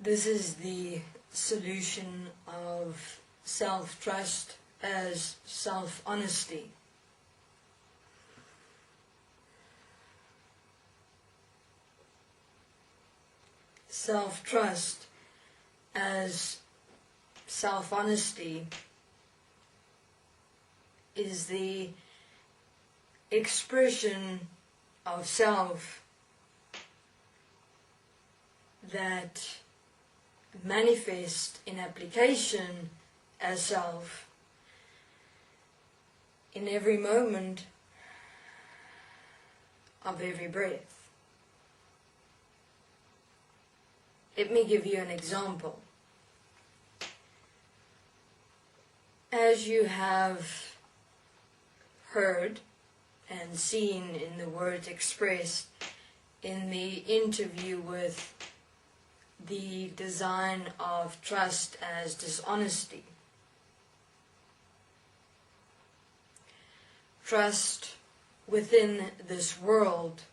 This is the solution of self-trust as self-honesty. Self-trust as self-honesty is the expression of self that manifests in application as self in every moment of every breath. Let me give you an example. As you have heard and seen in the words expressed in the interview with the design of trust as dishonesty. Trust within this world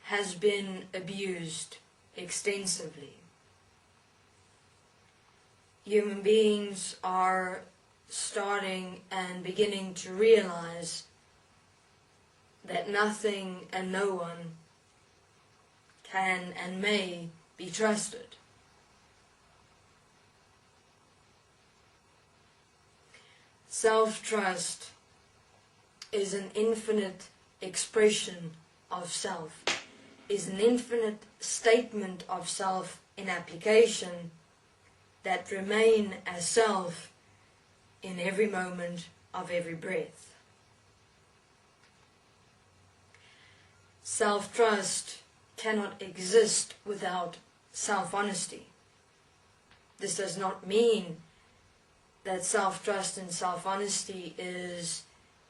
has been abused extensively. Human beings are starting and beginning to realize that nothing and no one can and may be trusted. Self-trust is an infinite expression of self, is an infinite statement of self in application that remain as self in every moment of every breath. Self-trust cannot exist without self-honesty. This does not mean that self-trust and self-honesty is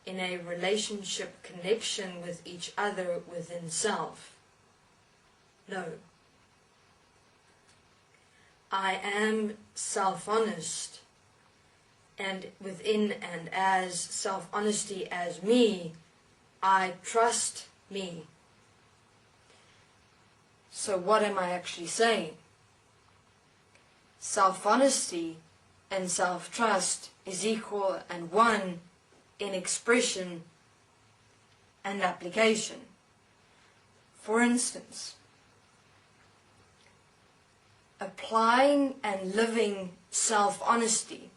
in a relationship connection with each other within self. No. I am self-honest, and within and as self-honesty as me, I trust me. So what am I actually saying? Self-honesty and self-trust is equal and one in expression and application. For instance, applying and living self-honesty.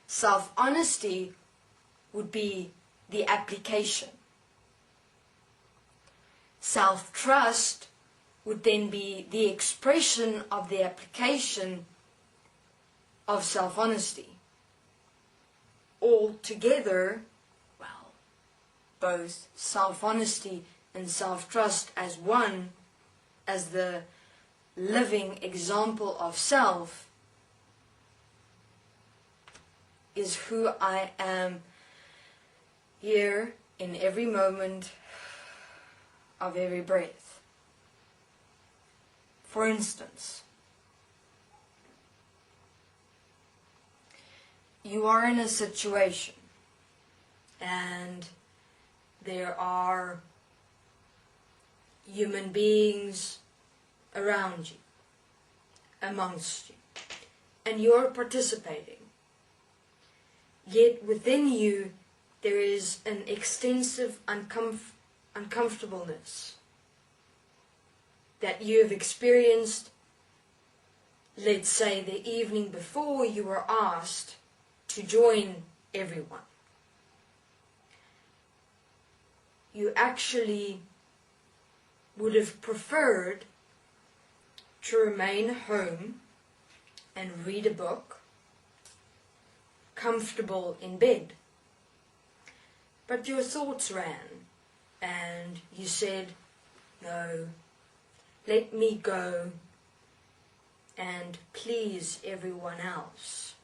Self-honesty would be the application. Self-trust would then be the expression of the application of self-honesty. All together, well, both self-honesty and self-trust as one, as the living example of self, is who I am here in every moment of every breath. For instance, you are in a situation and there are human beings around you, amongst you, and you're participating. Yet within you there is an extensive uncomfortableness that you have experienced, let's say the evening before you were asked to join everyone. You actually would have preferred to remain home and read a book, comfortable in bed. But your thoughts ran and you said, no, let me go and please everyone else.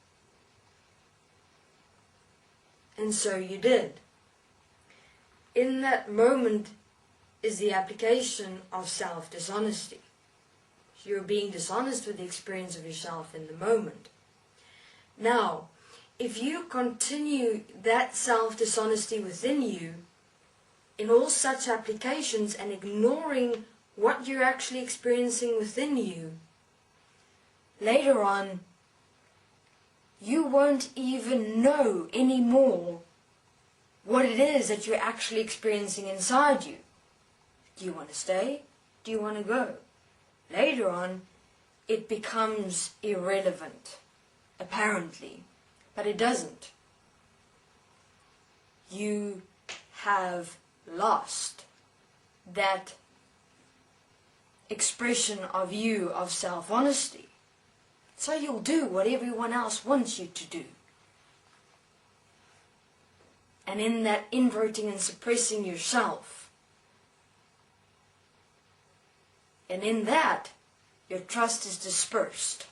And so you did. In that moment is the application of self-dishonesty. You're being dishonest with the experience of yourself in the moment. Now, if you continue that self-dishonesty within you in all such applications and ignoring what you're actually experiencing within you, later on, you won't even know anymore what it is that you're actually experiencing inside you. Do you want to stay? Do you want to go? Later on, it becomes irrelevant, apparently, but it doesn't. You have lost that expression of you, of self-honesty. So you'll do what everyone else wants you to do. And in that inverting and suppressing yourself, and in that, your trust is dispersed.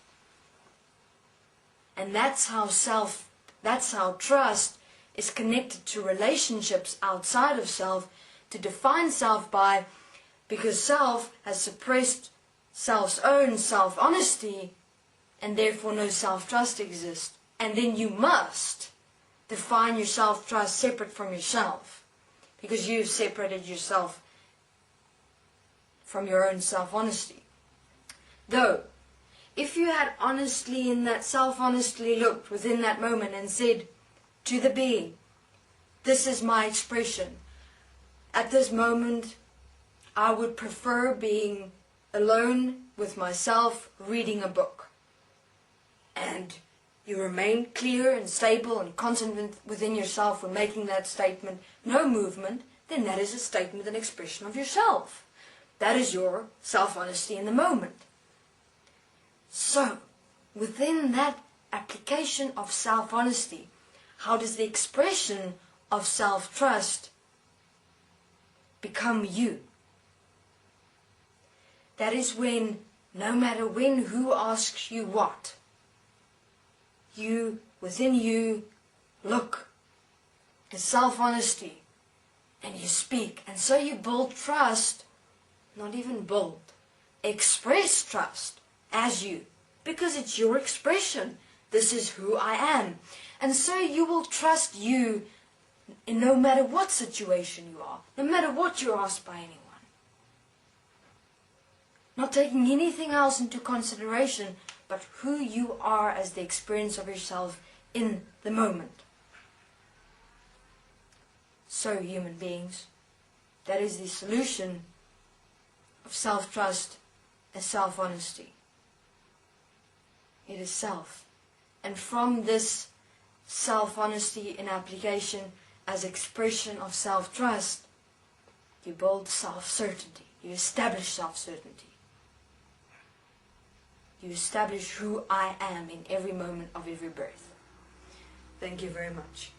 And that's how trust is connected to relationships outside of self, to define self by, because self has suppressed self's own self-honesty, and therefore no self-trust exists. And then you must define your self-trust separate from yourself, because you've separated yourself from your own self-honesty. Though, if you had honestly in that self-honestly looked within that moment and said to the being, this is my expression. At this moment, I would prefer being alone with myself reading a book. And you remain clear and stable and constant within yourself when making that statement, no movement, then that is a statement and expression of yourself. That is your self-honesty in the moment. So, within that application of self-honesty, how does the expression of self-trust become you? That is when, no matter when, who asks you what, you, within you, look at self-honesty and you speak. And so you build trust, not even build, express trust as you, because it's your expression. This is who I am. And so you will trust you in no matter what situation you are, no matter what you're asked by anyone. Not taking anything else into consideration, but who you are as the experience of yourself in the moment. So, human beings, that is the solution of self-trust and self-honesty. It is self. And from this self-honesty in application as expression of self-trust, you build self-certainty. You establish self-certainty. You establish who I am in every moment of every breath. Thank you very much.